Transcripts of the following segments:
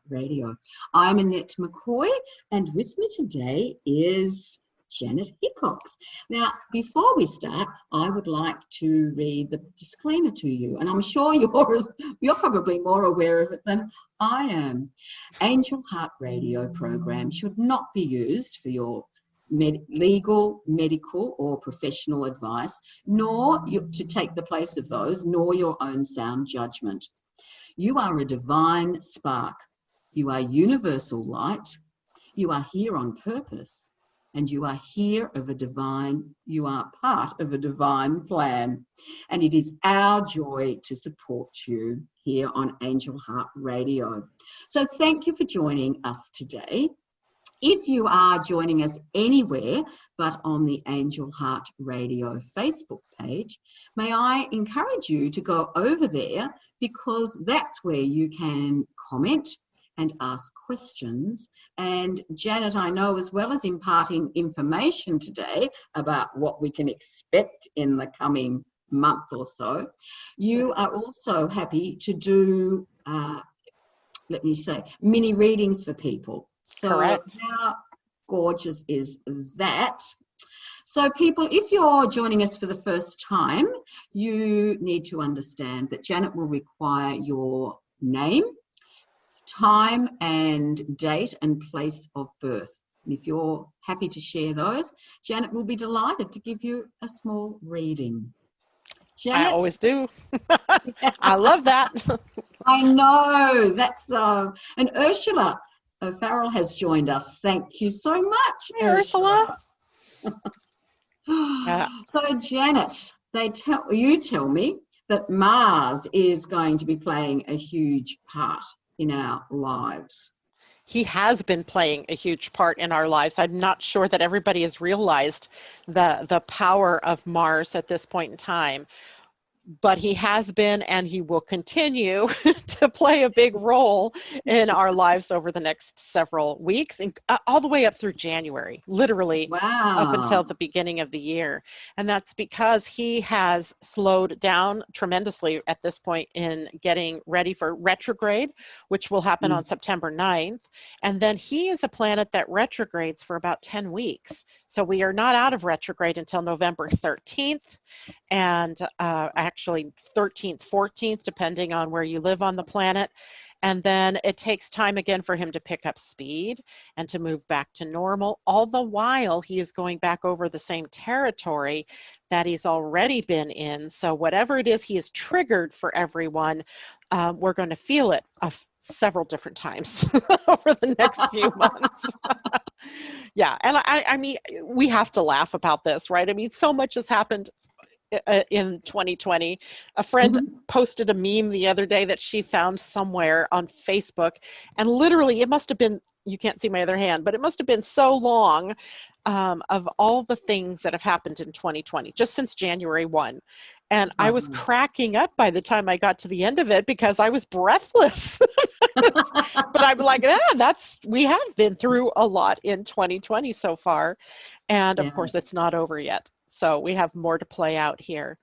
Radio. I'm Annette McCoy, and with me today is Janet Hickox. Now, before we start, I would like to read the disclaimer to you, and I'm sure you're probably more aware of it than I am. Angel Heart Radio program should not be used for your legal, medical, or professional advice, nor to take the place of those, nor your own sound judgment. You are a divine spark. You are universal light. You are here on purpose, and you are you are part of a divine plan. And it is our joy to support you here on Angel Heart Radio. So thank you for joining us today. If you are joining us anywhere but on the Angel Heart Radio Facebook page, may I encourage you to go over there, because that's where you can comment and ask questions. And Janet, I know, as well as imparting information today about what we can expect in the coming month or so, you are also happy to do, mini readings for people. So Correct. How gorgeous is that? So people, if you're joining us for the first time, you need to understand that Janet will require your name, time and date and place of birth. And if you're happy to share those, Janet will be delighted to give you a small reading. Janet? I always do. I love that. I know. That's and Ursula Farrell has joined us. Thank you so much, Hey, Ursula. So Janet, you tell me that Mars is going to be playing a huge part in our lives. He has been playing a huge part in our lives. I'm not sure that everybody has realized the power of Mars at this point in time, but he has been, and he will continue to play a big role in our lives over the next several weeks, and all the way up through January, literally. Wow. Up until the beginning of the year. And that's because he has slowed down tremendously at this point in getting ready for retrograde, which will happen on September 9th. And then he is a planet that retrogrades for about 10 weeks. So we are not out of retrograde until November 13th, and actually 13th, 14th, depending on where you live on the planet. And then it takes time again for him to pick up speed and to move back to normal. All the while, he is going back over the same territory that he's already been in. So whatever it is he has triggered for everyone, we're going to feel it several different times over the next few months. Yeah, and I mean, we have to laugh about this, right? I mean, so much has happened in 2020. A friend posted a meme the other day that she found somewhere on Facebook, and literally it must have been, you can't see my other hand, but it must have been so long of all the things that have happened in 2020, just since January 1. And I was cracking up by the time I got to the end of it because I was breathless. But I'm like, we have been through a lot in 2020 so far. And of course, it's not over yet. So we have more to play out here.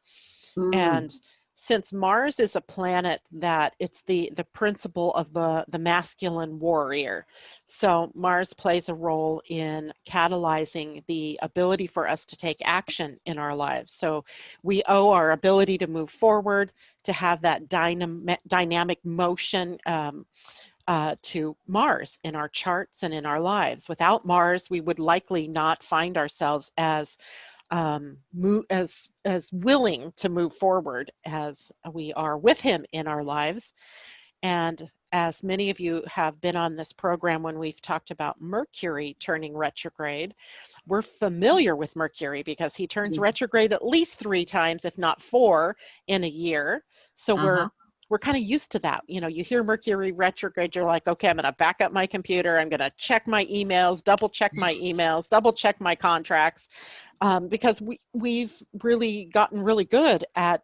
And since Mars is a planet that it's the principle of the masculine warrior, so Mars plays a role in catalyzing the ability for us to take action in our lives. So we owe our ability to move forward, to have that dynamic motion to Mars in our charts and in our lives. Without Mars, we would likely not find ourselves as willing to move forward as we are with him in our lives. And as many of you have been on this program when we've talked about Mercury turning retrograde, we're familiar with Mercury because he turns retrograde at least 3 times, if not 4, in a year. So we're kind of used to that. You know, you hear Mercury retrograde, you're like, okay, I'm going to back up my computer. I'm going to check my emails, double check my contracts, because we've really gotten really good at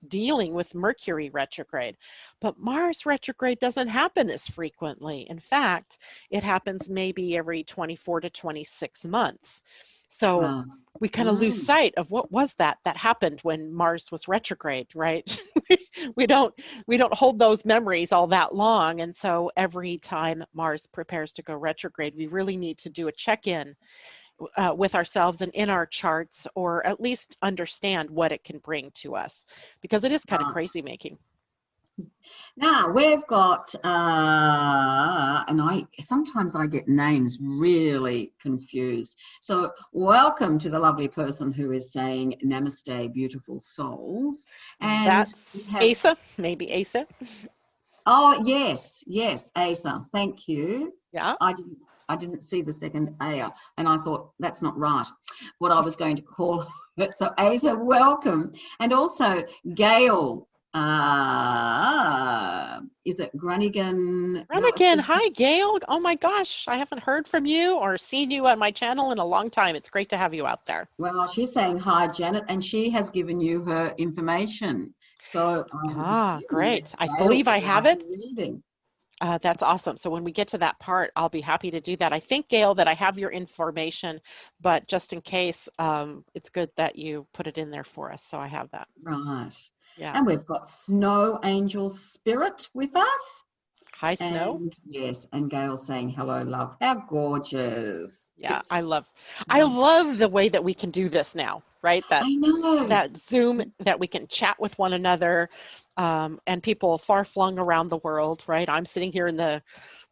dealing with Mercury retrograde. But Mars retrograde doesn't happen as frequently. In fact, it happens maybe every 24 to 26 months. So we kind of lose sight of what was that happened when Mars was retrograde, right? we don't hold those memories all that long. And so every time Mars prepares to go retrograde, we really need to do a check-in with ourselves and in our charts, or at least understand what it can bring to us, because it is kind of crazy making. Now we've got, and sometimes I get names really confused. So welcome to the lovely person who is saying namaste, beautiful souls. And that's Asa, maybe Asa. Oh yes, Asa. Thank you. Yeah. I didn't see the second Aya, and I thought that's not right. What I was going to call it. So Asa, welcome, and also Gail. Is it Grunigan? Hi, Gail. Oh my gosh, I haven't heard from you or seen you on my channel in a long time. It's great to have you out there. Well, she's saying hi, Janet, and she has given you her information. So great. I believe I have it. Reading. That's awesome. So when we get to that part, I'll be happy to do that. I think, Gail, that I have your information, but just in case, it's good that you put it in there for us. So I have that. Right. Yeah. And we've got Snow Angel Spirit with us. Hi, Snow. And yes, and Gail saying hello, love. How gorgeous. Yeah, I love the way that we can do this now, right? I know. That Zoom, that we can chat with one another, and people far flung around the world, right? I'm sitting here in the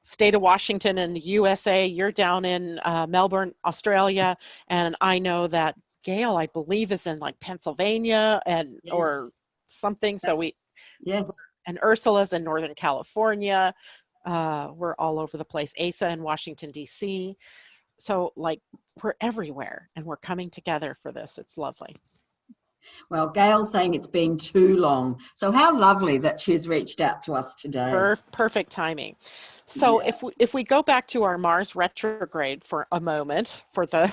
state of Washington in the USA. You're down in Melbourne, Australia, and I know that Gail, I believe, is in like Pennsylvania and or something. So and Ursula's in Northern California. We're all over the place. Asa in Washington, D.C. So like we're everywhere and we're coming together for this. It's lovely. Well, Gail's saying it's been too long. So how lovely that she's reached out to us today. Perfect timing. So if we go back to our Mars retrograde for a moment, for the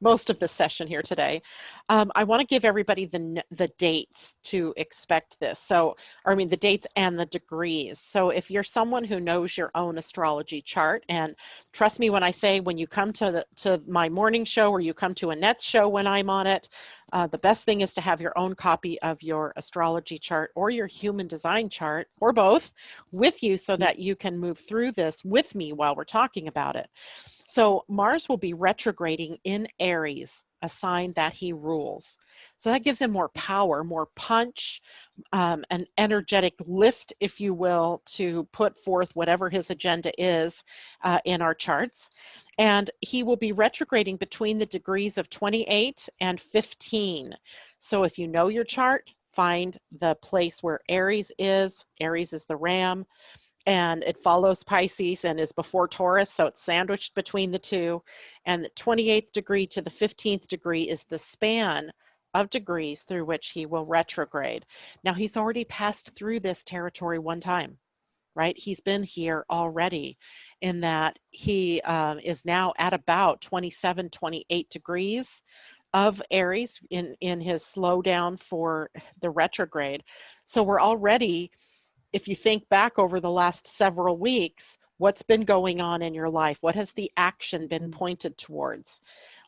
most of the session here today, I want to give everybody the dates to expect this. So, the dates and the degrees. So if you're someone who knows your own astrology chart, and trust me when I say, when you come to my morning show, or you come to Annette's show when I'm on it, the best thing is to have your own copy of your astrology chart or your human design chart, or both, with you, so that you can move through this with me while we're talking about it. So Mars will be retrograding in Aries, a sign that he rules. So that gives him more power, more punch, an energetic lift, if you will, to put forth whatever his agenda is in our charts. And he will be retrograding between the degrees of 28 and 15. So if you know your chart, find the place where Aries is. Aries is the ram, and it follows Pisces and is before Taurus, so it's sandwiched between the two. And the 28th degree to the 15th degree is the span of degrees through which he will retrograde. Now, he's already passed through this territory one time, right? He's been here already, in that he is now at about 27, 28 degrees of Aries in his slowdown for the retrograde. So we're already, if you think back over the last several weeks, what's been going on in your life? What has the action been pointed towards?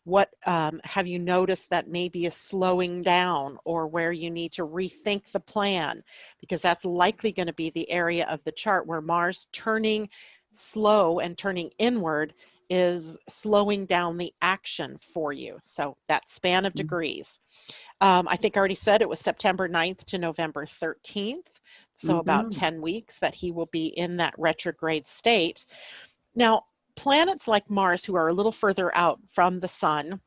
What have you noticed that maybe is slowing down, or where you need to rethink the plan? Because that's likely going to be the area of the chart where Mars turning slow and turning inward is slowing down the action for you. So that span of degrees. I think I already said it was September 9th to November 13th. So about 10 weeks that he will be in that retrograde state. Now, planets like Mars, who are a little further out from the sun,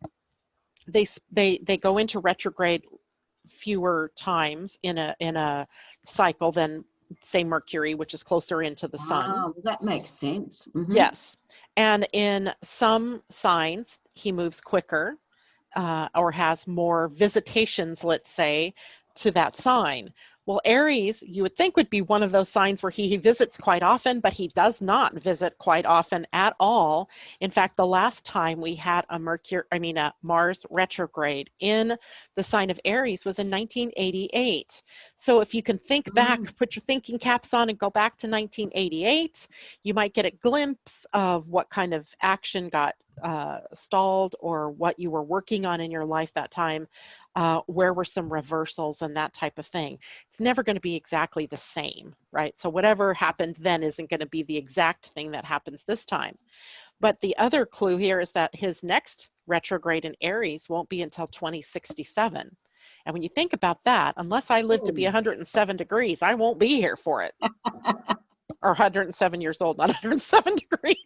they go into retrograde fewer times in a cycle than, say, Mercury, which is closer into the sun. Well, that makes sense. Yes. And in some signs, he moves quicker, or has more visitations, let's say, to that sign. Well, Aries, you would think, would be one of those signs where he visits quite often, but he does not visit quite often at all. In fact, the last time we had a Mars retrograde in the sign of Aries was in 1988. So if you can think back, put your thinking caps on and go back to 1988, you might get a glimpse of what kind of action got stalled or what you were working on in your life that time, where were some reversals and that type of thing. It's never going to be exactly the same, right? So whatever happened then isn't going to be the exact thing that happens this time. But the other clue here is that his next retrograde in Aries won't be until 2067. And when you think about that, unless I live to be 107 degrees, I won't be here for it. Or 107 years old, not 107 degrees.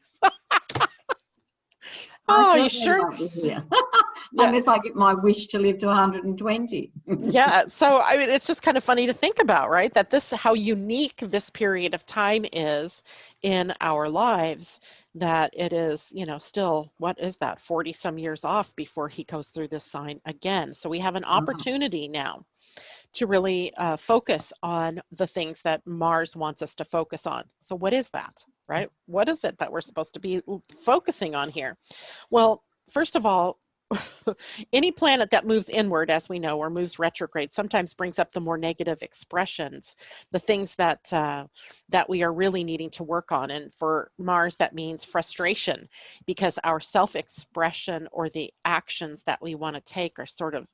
Oh, you sure? Won't be here. Unless I get my wish to live to 120. Yeah. So, I mean, it's just kind of funny to think about, right? That how unique this period of time is in our lives, that it is, still, what is that, 40 some years off before he goes through this sign again. So we have an opportunity now to really focus on the things that Mars wants us to focus on. So what is that, right? What is it that we're supposed to be focusing on here? Well, first of all, any planet that moves inward, as we know, or moves retrograde, sometimes brings up the more negative expressions, the things that that we are really needing to work on. And for Mars, that means frustration, because our self-expression or the actions that we want to take are sort of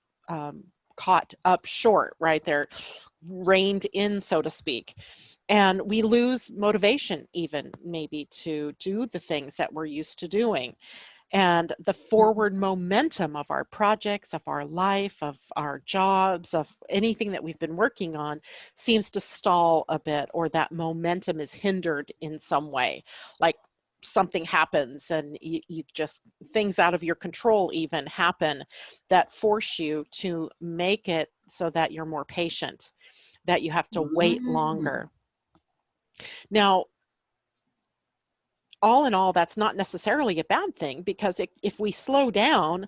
caught up short, right? They're reined in, so to speak. And we lose motivation even maybe to do the things that we're used to doing. And the forward momentum of our projects, of our life, of our jobs, of anything that we've been working on seems to stall a bit, or that momentum is hindered in some way. Like something happens and you just, things out of your control even happen that force you to make it so that you're more patient, that you have to wait longer. Now, all in all, that's not necessarily a bad thing, because if we slow down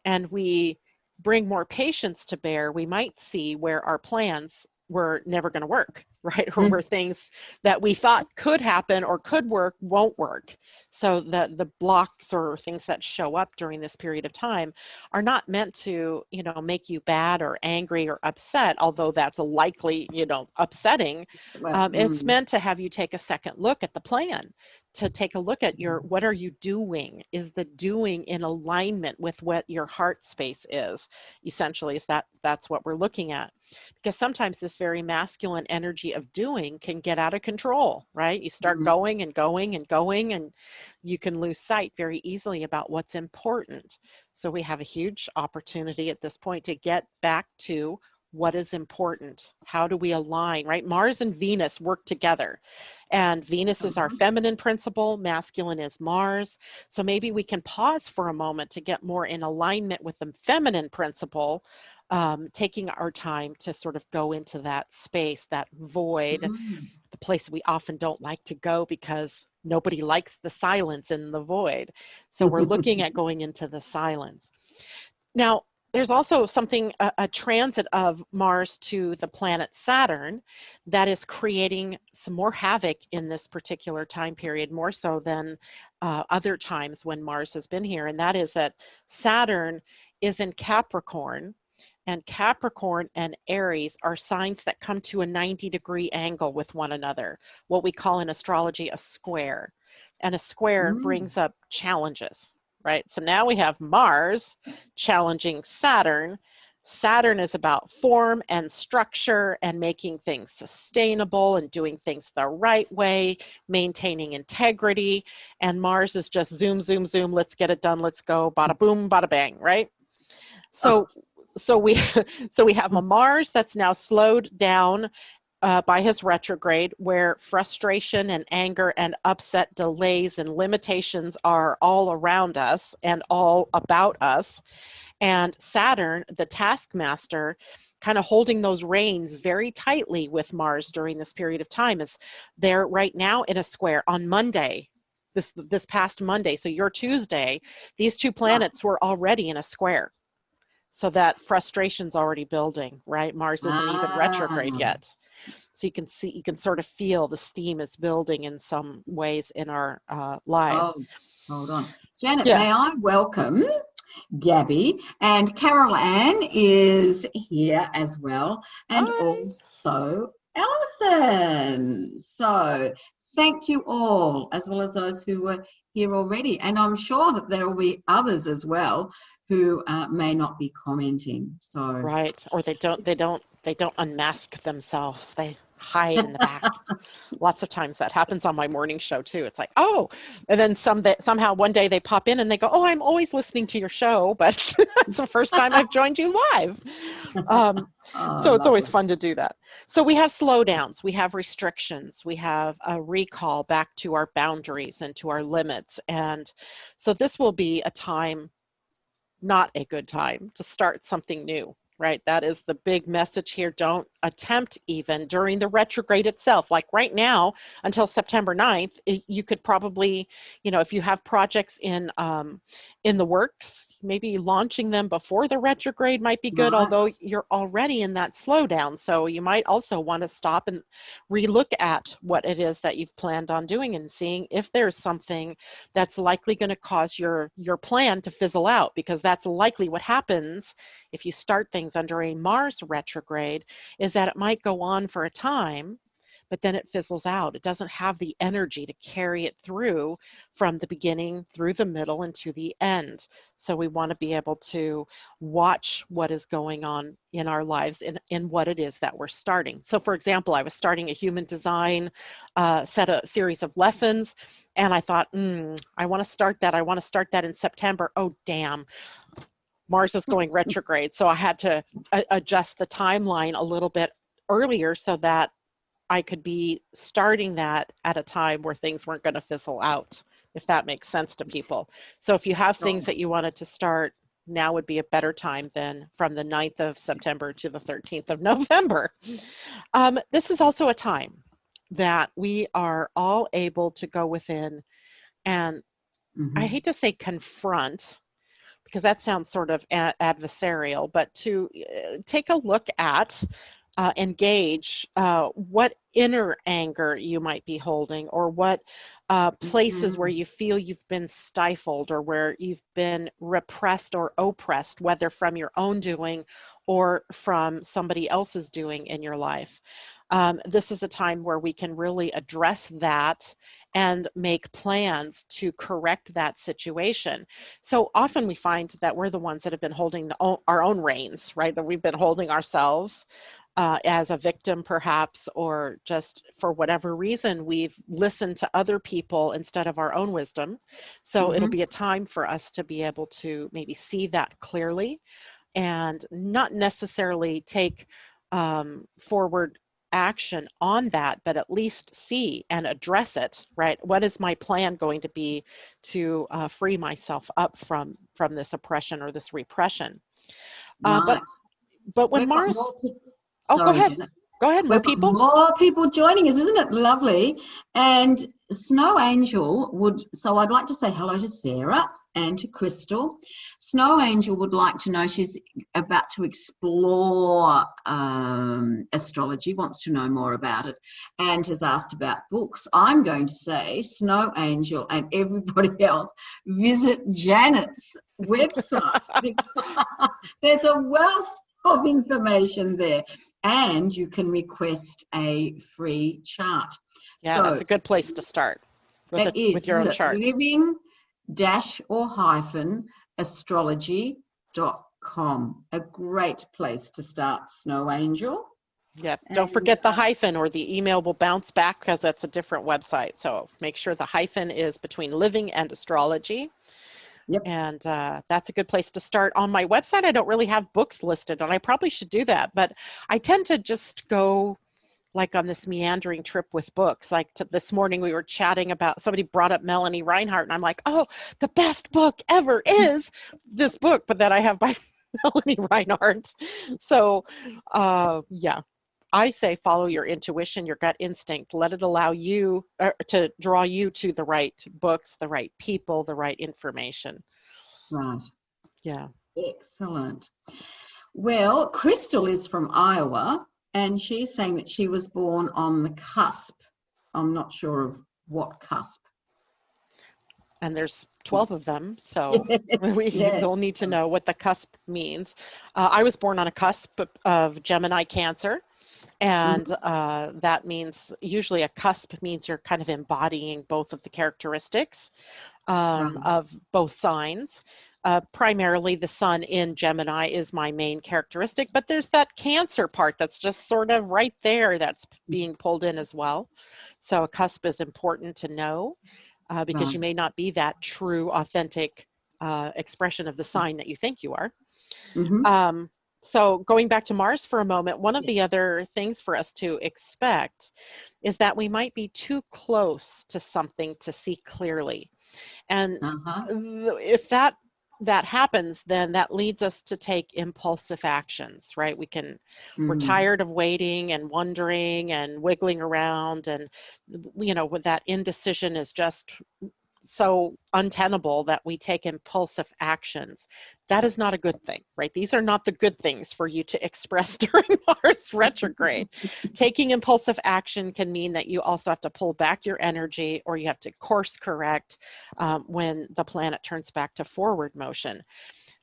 and we bring more patience to bear, we might see where our plans were never going to work, right? Or where things that we thought could happen or could work won't work. So the blocks or things that show up during this period of time are not meant to, make you bad or angry or upset, although that's likely, upsetting. It's meant to have you take a second look at the plan, to take a look at what are you doing? Is the doing in alignment with what your heart space is? Essentially, that's what we're looking at. Because sometimes this very masculine energy of doing can get out of control, right? You start going and going and going, and you can lose sight very easily about what's important. So we have a huge opportunity at this point to get back to what is important. How do we align, right? Mars and Venus work together, and Venus is our feminine principle, masculine is Mars. So maybe we can pause for a moment to get more in alignment with the feminine principle, taking our time to sort of go into that space, that void, the place we often don't like to go because nobody likes the silence in the void. So we're looking at going into the silence. Now, there's also something, a transit of Mars to the planet Saturn, that is creating some more havoc in this particular time period, more so than other times when Mars has been here. And that is that Saturn is in Capricorn, and Capricorn and Aries are signs that come to a 90-degree angle with one another, what we call in astrology a square. And a square brings up challenges. Right? So now we have Mars challenging Saturn. Saturn is about form and structure and making things sustainable and doing things the right way, maintaining integrity. And Mars is just zoom, zoom, zoom, let's get it done, let's go, bada boom, bada bang, right? So we have a Mars that's now slowed down by his retrograde, where frustration and anger and upset, delays and limitations are all around us and all about us. And Saturn, the taskmaster, kind of holding those reins very tightly with Mars during this period of time, is there right now in a square on Monday, this past Monday. So your Tuesday, these two planets were already in a square. So that frustration's already building, right? Mars isn't even retrograde yet. So you can sort of feel the steam is building in some ways in our lives. Oh, hold on. Janet, may I welcome Gabby, and Carol Ann is here as well, and also Alison. So thank you all, as well as those who were here already. And I'm sure that there will be others as well who may not be commenting. So Right. Or they don't unmask themselves. They hide in the back. Lots of times that happens on my morning show too. It's like, oh, and then somehow one day they pop in and they go, oh, I'm always listening to your show, but it's the first time I've joined you live. oh, So it's always lovely. fun to do that. So we have slowdowns, we have restrictions, we have a recall back to our boundaries and to our limits. And so this will be a time, not a good time to start something new, right? That is the big message here. Don't attempt even during the retrograde itself. Like right now, until September 9th, you could probably, if you have projects in the works, maybe launching them before the retrograde might be good, Right. although you're already in that slowdown. So you might also want to stop and relook at what it is that you've planned on doing and seeing if there's something that's likely going to cause your plan to fizzle out, because that's likely what happens if you start things under a Mars retrograde, is that it might go on for a time, but then it fizzles out. It doesn't have the energy to carry it through from the beginning through the middle and to the end. So we want to be able to watch what is going on in our lives in what it is that we're starting. So for example, I was starting a human design series of lessons, and I thought, I want to start that. I want to start that in September. Oh, damn. Mars is going retrograde. So I had to adjust the timeline a little bit earlier so that I could be starting that at a time where things weren't going to fizzle out, if that makes sense to people. So if you have things that you wanted to start, now would be a better time than from the 9th of September to the 13th of November. This is also a time that we are all able to go within and, I hate to say confront, because that sounds sort of adversarial, but to take a look at, engage what inner anger you might be holding, or what places where you feel you've been stifled, or where you've been repressed or oppressed, whether from your own doing or from somebody else's doing in your life. This is a time where we can really address that and make plans to correct that situation. So often we find that we're the ones that have been holding our own reins, right? That we've been holding ourselves as a victim perhaps, or just for whatever reason, we've listened to other people instead of our own wisdom. So it'll be a time for us to be able to maybe see that clearly and not necessarily take forward action on that, but at least see and address it, right? What is my plan going to be to free myself up from this oppression or this repression? Right. But when We've got Mars, more oh, go sorry, ahead. Janet. Go ahead, more We've got people. more people joining us, isn't it lovely? And Snow Angel so I'd like to say hello to Sarah and to Crystal. Snow Angel would like to know, she's about to explore astrology, wants to know more about it, and has asked about books. I'm going to say, Snow Angel and everybody else, visit Janet's website, because there's a wealth of information there, and you can request a free chart. Yeah, so that's a good place to start with your own chart. living-astrology.com. A great place to start, Snow Angel. Yeah, don't forget the hyphen, or the email will bounce back because that's a different website. So make sure the hyphen is between living and astrology. Yep. And that's a good place to start. On my website, I don't really have books listed, and I probably should do that, but I tend to just go like on this meandering trip with books. Like this morning we were chatting about, somebody brought up Melanie Reinhardt, and I'm like, oh, the best book ever is this book, but that I have by Melanie Reinhardt. So yeah, I say follow your intuition, your gut instinct. Let it allow you to draw you to the right books, the right people, the right information. Right. Yeah. Excellent. Well, Crystal is from Iowa, and she's saying that she was born on the cusp. I'm not sure of what cusp. And there's 12 of them, so we'll need to know what the cusp means. I was born on a cusp of Gemini Cancer, And that means usually a cusp means you're kind of embodying both of the characteristics Right. of both signs. Primarily the sun in Gemini is my main characteristic, but there's that Cancer part that's just sort of right there that's being pulled in as well. So a cusp is important to know because Right. you may not be that true, authentic expression of the sign that you think you are. Mm-hmm. So going back to Mars for a moment, one of the Yes. other things for us to expect is that we might be too close to something to see clearly. And Uh-huh. if that happens, then that leads us to take impulsive actions, right? We're Mm. tired of waiting and wondering and wiggling around, and with that indecision is just so untenable that we take impulsive actions. That is not a good thing, right? These are not the good things for you to express during Mars retrograde. Taking impulsive action can mean that you also have to pull back your energy, or you have to course correct when the planet turns back to forward motion.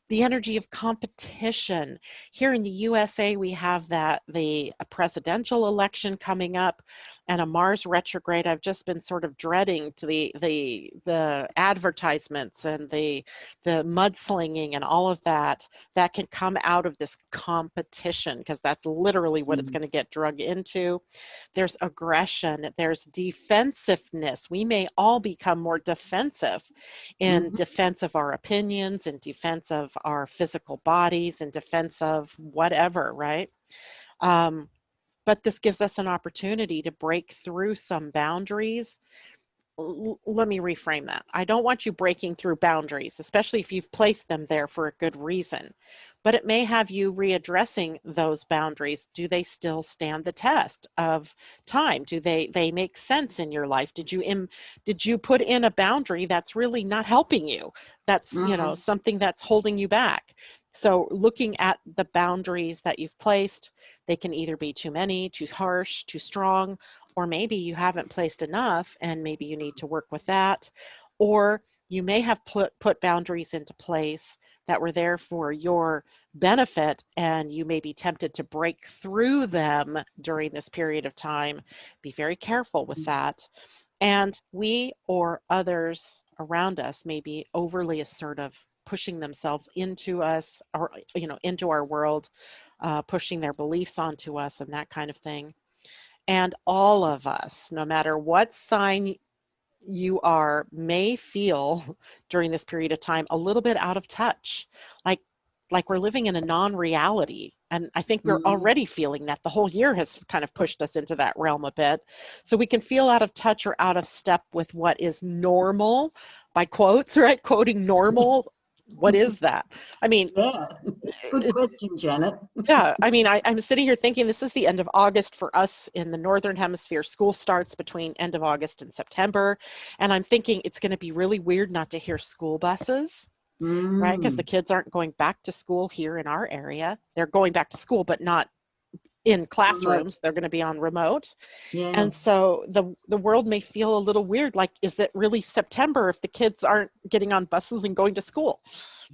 The energy of competition. Here in the USA, we have the presidential election coming up and a Mars retrograde. I've just been sort of dreading to the advertisements and the mudslinging and all of that can come out of this competition, because that's literally what it's Mm. going to get drug into. There's aggression, there's defensiveness. We may all become more defensive, in Mm-hmm. defense of our opinions, in defense of our physical bodies, in defense of whatever, right? Um, but this gives us an opportunity to break through some boundaries. Let me reframe that. I don't want you breaking through boundaries, especially if you've placed them there for a good reason. But it may have you readdressing those boundaries. Do they still stand the test of time? Do they make sense in your life? Did you put in a boundary that's really not helping you? That's, Mm. something that's holding you back. So looking at the boundaries that you've placed, they can either be too many, too harsh, too strong, or maybe you haven't placed enough and maybe you need to work with that. Or you may have put boundaries into place that were there for your benefit, and you may be tempted to break through them during this period of time. Be very careful with that. And we or others around us may be overly assertive, pushing themselves into us, or into our world, pushing their beliefs onto us and that kind of thing. And all of us, no matter what sign you are, may feel during this period of time a little bit out of touch, like we're living in a non-reality. And I think we're Mm. already feeling that. The whole year has kind of pushed us into that realm a bit. So we can feel out of touch or out of step with what is normal, by quotes, right? Quoting normal. What is that? I mean, Yeah. Good it's question, Janet. yeah, I mean, I'm sitting here thinking this is the end of August for us in the Northern Hemisphere. School starts between end of August and September. And I'm thinking it's going to be really weird not to hear school buses, right? Because the Mm. kids aren't going back to school here in our area. They're going back to school, but not in Remote. classrooms. They're going to be on remote. And Yes. so the world may feel a little weird, like, is it really September if the kids aren't getting on buses and going to school?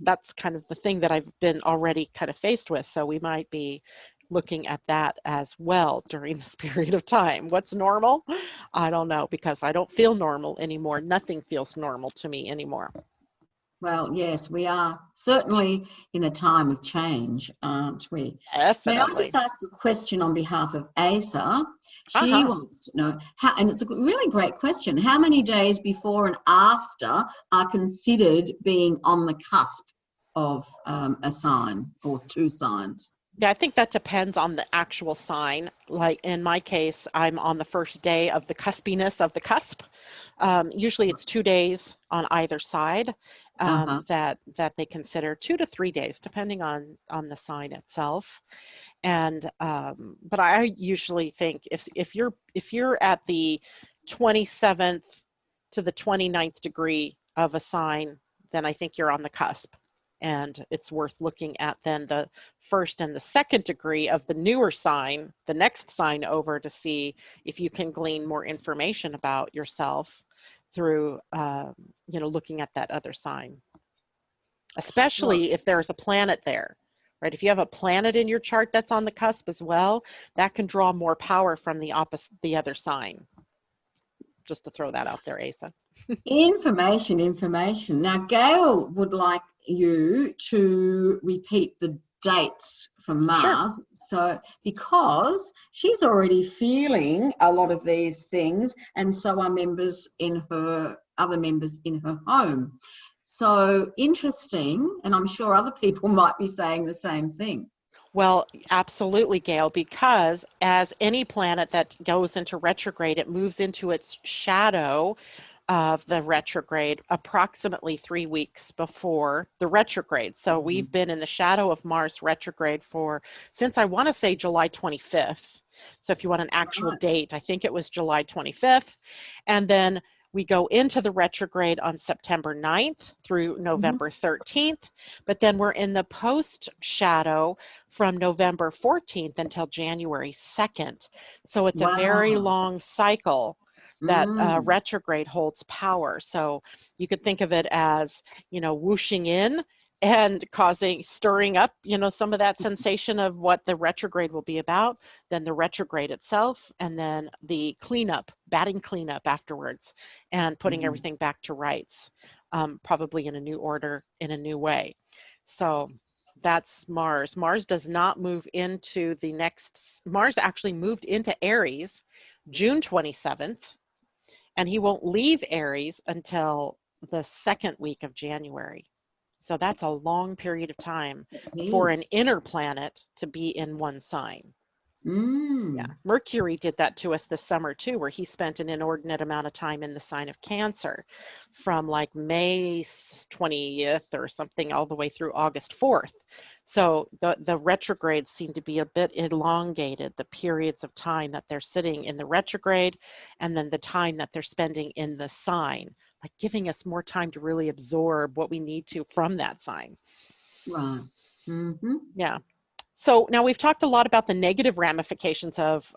That's kind of the thing that I've been already kind of faced with. So we might be looking at that as well during this period of time. What's normal? I don't know, because I don't feel normal anymore. Nothing feels normal to me anymore. Well, yes, we are certainly in a time of change, aren't we? May I just Definitely. ask a question on behalf of Asa? She Uh-huh. wants to know, how, and it's a really great question, how many days before and after are considered being on the cusp of a sign or two signs? Yeah, I think that depends on the actual sign. Like in my case, I'm on the first day of the cuspiness of the cusp. Usually it's 2 days on either side, Uh-huh. that they consider 2 to 3 days, depending on the sign itself. And but I usually think if you're at the 27th to the 29th degree of a sign, then I think you're on the cusp. And it's worth looking at then the first and the second degree of the newer sign, the next sign over, to see if you can glean more information about yourself through, looking at that other sign, Well, especially if there's a planet there. right? If you have a planet in your chart that's on the cusp as well, that can draw more power from the other sign. Just to throw that out there, Asa. Information. Now, Gail would like you to repeat the dates for Mars. Sure. So, because she's already feeling a lot of these things, and so are other members in her home. So interesting, and I'm sure other people might be saying the same thing. Well, absolutely, Gail, because as any planet that goes into retrograde, it moves into its shadow of the retrograde approximately 3 weeks before the retrograde. So we've been in the shadow of Mars retrograde since I want to say July 25th. So if you want an actual date, I think it was July 25th. And then we go into the retrograde on September 9th through November 13th, but then we're in the post-shadow from November 14th until January 2nd. So it's a very long cycle that retrograde holds power. So you could think of it as, whooshing in and stirring up, some of that sensation of what the retrograde will be about, then the retrograde itself, and then the batting cleanup afterwards, and putting everything back to rights, probably in a new order, in a new way. So that's Mars. Mars does not move into Mars actually moved into Aries June 27th, and he won't leave Aries until the second week of January. So that's a long period of time for an inner planet to be in one sign. Yeah, Mercury did that to us this summer too, where he spent an inordinate amount of time in the sign of Cancer from like May 20th or something all the way through August 4th. So the retrogrades seem to be a bit elongated, the periods of time that they're sitting in the retrograde, and then the time that they're spending in the sign, like giving us more time to really absorb what we need to from that sign. Right. Yeah. So now we've talked a lot about the negative ramifications of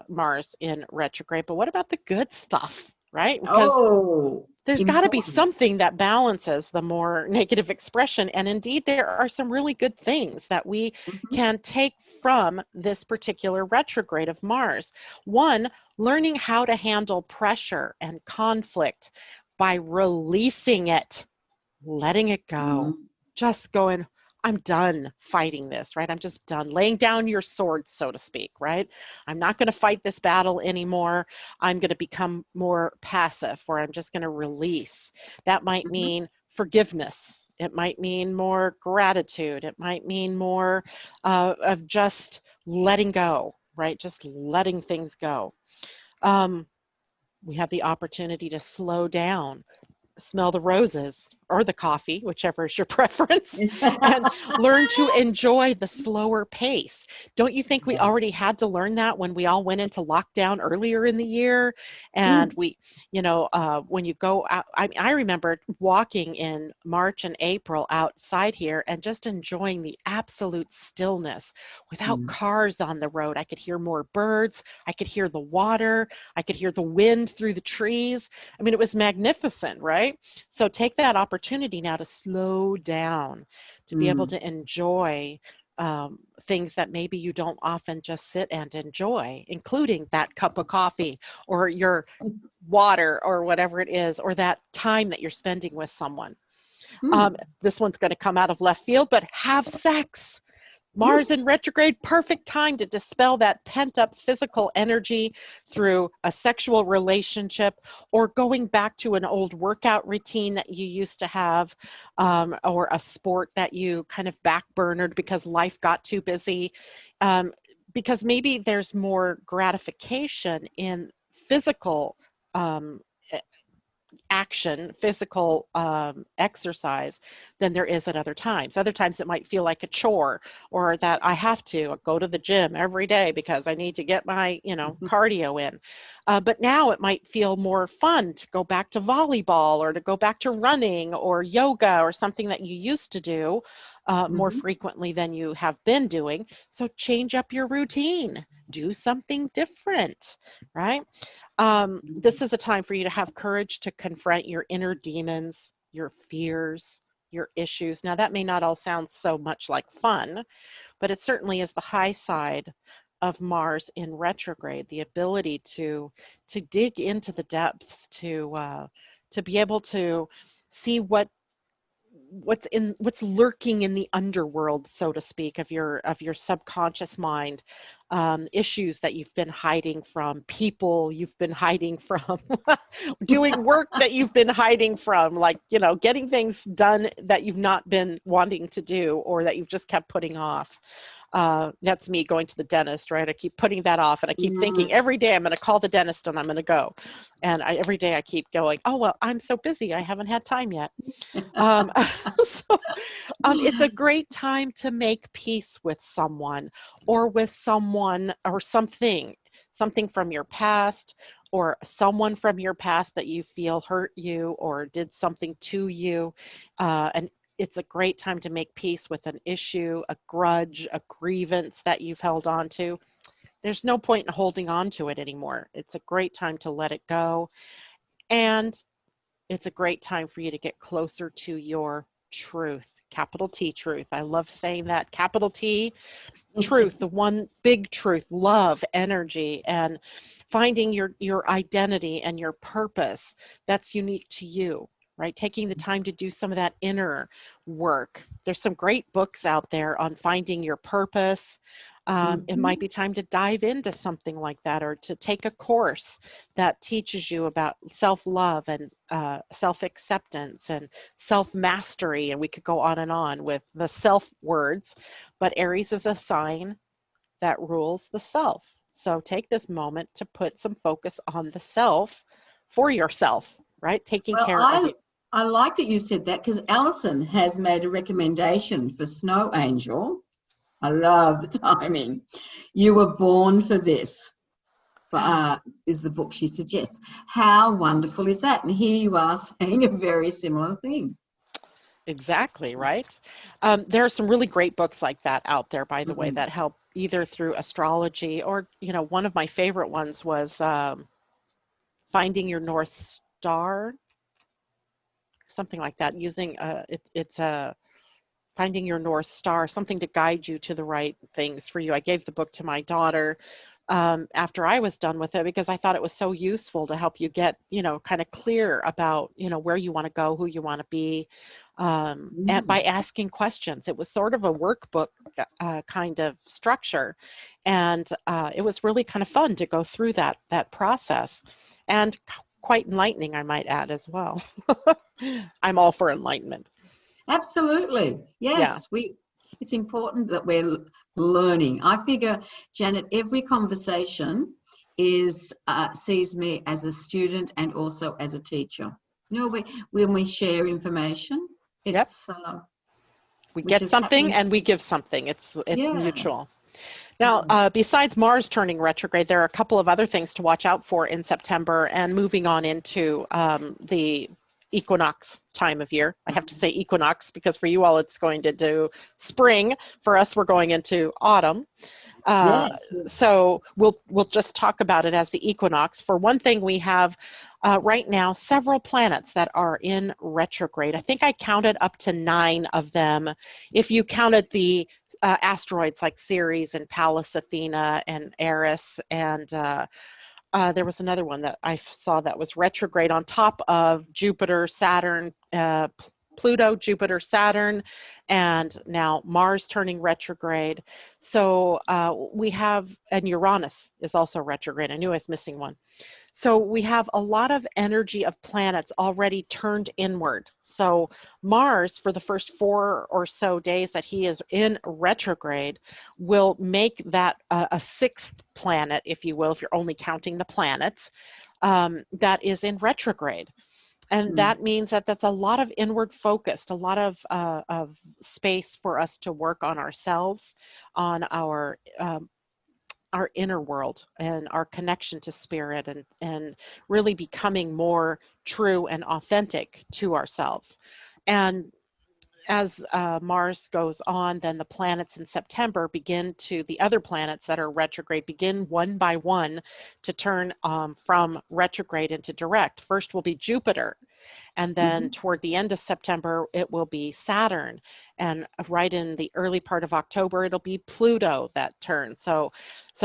Mars in retrograde, but what about the good stuff, right? Because there's got to be something that balances the more negative expression. And indeed, there are some really good things that we can take from this particular retrograde of Mars. One, learning how to handle pressure and conflict by releasing it, letting it go, just going, I'm done fighting this, right? I'm just done laying down your sword, so to speak, right? I'm not going to fight this battle anymore. I'm going to become more passive, or I'm just going to release. That might mean forgiveness. It might mean more gratitude. It might mean more of just letting go, right? Just letting things go. We have the opportunity to slow down, smell the roses or the coffee, whichever is your preference, and learn to enjoy the slower pace. Don't you think we already had to learn that when we all went into lockdown earlier in the year? And we, when you go out, I remember walking in March and April outside here and just enjoying the absolute stillness without cars on the road. I could hear more birds. I could hear the water. I could hear the wind through the trees. I mean, it was magnificent, right? So take that opportunity now to slow down, to be able to enjoy things that maybe you don't often just sit and enjoy, including that cup of coffee or your water or whatever it is, or that time that you're spending with someone. This one's going to come out of left field, but have sex. Mars in retrograde, perfect time to dispel that pent-up physical energy through a sexual relationship, or going back to an old workout routine that you used to have, or a sport that you kind of backburnered because life got too busy. Because maybe there's more gratification in physical action, physical exercise than there is at other times. Other times it might feel like a chore, or that I have to go to the gym every day because I need to get my, cardio in. But now it might feel more fun to go back to volleyball, or to go back to running or yoga, or something that you used to do more frequently than you have been doing. So change up your routine, do something different, right? This is a time for you to have courage to confront your inner demons, your fears, your issues. Now, that may not all sound so much like fun, but it certainly is the high side of Mars in retrograde, the ability to dig into the depths, to be able to see what's lurking in the underworld, so to speak, of your subconscious mind, issues that you've been hiding from, people you've been hiding from, doing work that you've been hiding from, like, getting things done that you've not been wanting to do or that you've just kept putting off. That's me going to the dentist, right? I keep putting that off, and I keep thinking every day I'm going to call the dentist and I'm going to go. And every day I keep going, oh, well, I'm so busy. I haven't had time yet. It's a great time to make peace with someone or something from your past, or someone from your past that you feel hurt you or did something to you. And it's a great time to make peace with an issue, a grudge, a grievance that you've held on to. There's no point in holding on to it anymore. It's a great time to let it go. And it's a great time for you to get closer to your truth, capital T, truth. I love saying that, capital T, truth, the one big truth, love, energy, and finding your identity and your purpose that's unique to you. Right? Taking the time to do some of that inner work. There's some great books out there on finding your purpose. It might be time to dive into something like that, or to take a course that teaches you about self-love and self-acceptance and self-mastery. And we could go on with the self words, but Aries is a sign that rules the self. So take this moment to put some focus on the self for yourself, right? Taking care of you. I like that you said that, because Alison has made a recommendation for Snow Angel. I love the timing. You Were Born for This, is the book she suggests. How wonderful is that? And here you are saying a very similar thing. Exactly, right? There are some really great books like that out there, by the way, that help either through astrology or, one of my favorite ones was Finding Your North Star, something like that, using it's a Finding Your North Star, something to guide you to the right things for you. I gave the book to my daughter after I was done with it, because I thought it was so useful to help you get, kind of clear about, where you want to go, who you want to be, and by asking questions. It was sort of a workbook kind of structure, and it was really kind of fun to go through that process, and quite enlightening, I might add, as well. I'm all for enlightenment. Absolutely. Yes. Yeah. It's important that we're learning. I figure, Janet, every conversation sees me as a student and also as a teacher. When we share information, it's we get something and we give something. It's mutual. Now, besides Mars turning retrograde, there are a couple of other things to watch out for in September and moving on into the equinox time of year. I have to say equinox because for you all it's going to do spring. For us, we're going into autumn. So we'll just talk about it as the equinox. For one thing, we have right now several planets that are in retrograde. I think I counted up to 9 of them. If you counted the asteroids like Ceres and Pallas Athena and Eris, and there was another one that I saw that was retrograde on top of Jupiter, Saturn, Pluto, Jupiter, Saturn, and now Mars turning retrograde. So we have, and Uranus is also retrograde. I knew I was missing one. So we have a lot of energy of planets already turned inward. So Mars, for the first 4 or so days that he is in retrograde, will make that a 6th planet, if you will, if you're only counting the planets, that is in retrograde. And that means that that's a lot of inward focused, a lot of space for us to work on ourselves, on our inner world and our connection to spirit, and really becoming more true and authentic to ourselves. And as Mars goes on, then the planets in September the other planets that are retrograde begin one by one to turn from retrograde into direct. First will be Jupiter. And then toward the end of September, it will be Saturn. And right in the early part of October, it'll be Pluto that turns. So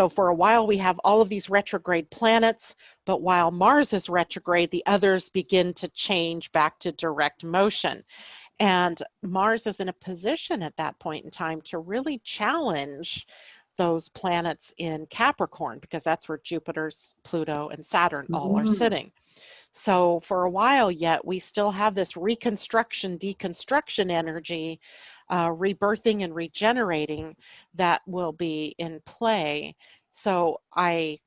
for a while, we have all of these retrograde planets, but while Mars is retrograde, the others begin to change back to direct motion. And Mars is in a position at that point in time to really challenge those planets in Capricorn, because that's where Jupiter's, Pluto, and Saturn all are sitting. So for a while yet, we still have this reconstruction, deconstruction energy, rebirthing and regenerating that will be in play. So I'm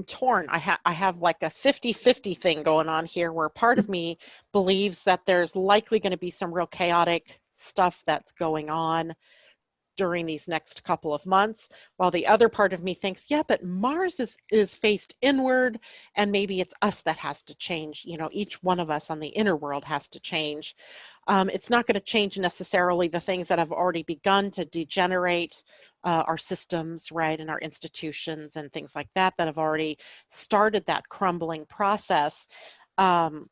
torn. I have like a 50-50 thing going on here, where part of me believes that there's likely going to be some real chaotic stuff that's going on during these next couple of months, while the other part of me thinks, yeah, but Mars is faced inward, and maybe it's us that has to change. You know, each one of us on the inner world has to change. It's not going to change necessarily the things that have already begun to degenerate our systems, right, and our institutions and things like that have already started that crumbling process. But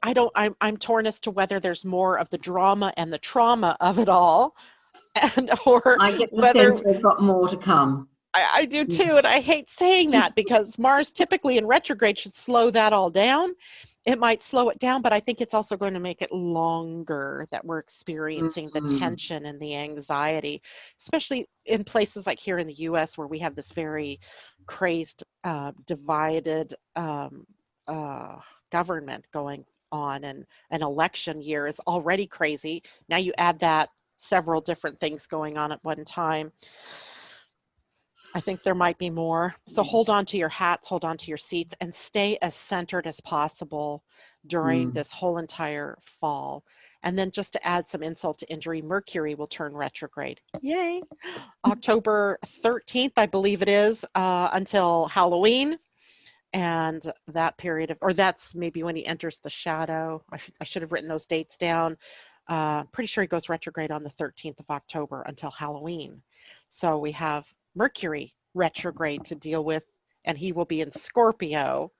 I'm torn as to whether there's more of the drama and the trauma of it all, or I get the whether sense we've got more to come. I do too, and I hate saying that, because Mars typically in retrograde should slow that all down. It might slow it down, but I think it's also going to make it longer that we're experiencing the tension and the anxiety, especially in places like here in the US, where we have this very crazed, divided government going on, and an election year is already crazy. Now you add that several different things going on at one time. I think there might be more. So hold on to your hats, hold on to your seats, and stay as centered as possible during this whole entire fall. And then just to add some insult to injury, Mercury will turn retrograde. Yay! October 13th, I believe it is, until Halloween. And that period of, or that's maybe when he enters the shadow. I should have written those dates down. Pretty sure he goes retrograde on the 13th of October until Halloween. So we have Mercury retrograde to deal with, and he will be in Scorpio,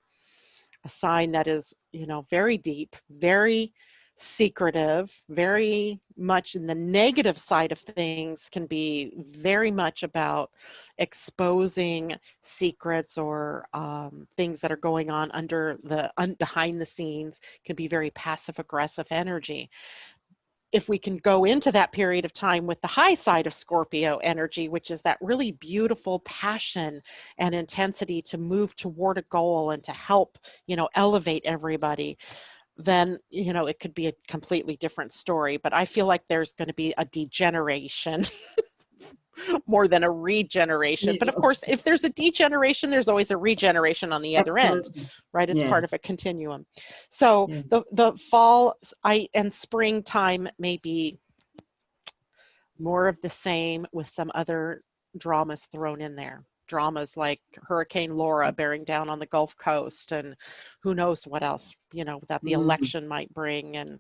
a sign that is, you know, very deep, very secretive, very much in the negative side of things, can be very much about exposing secrets or things that are going on behind the scenes, can be very passive aggressive energy. If we can go into that period of time with the high side of Scorpio energy, which is that really beautiful passion and intensity to move toward a goal and to help, you know, elevate everybody, then, you know, it could be a completely different story. But I feel like there's going to be a degeneration more than a regeneration. But of course, if there's a degeneration, there's always a regeneration on the other end, right? It's part of a continuum. So the fall and springtime may be more of the same, with some other dramas thrown in there. Dramas like Hurricane Laura bearing down on the Gulf Coast, and who knows what else, you know, that the election might bring. And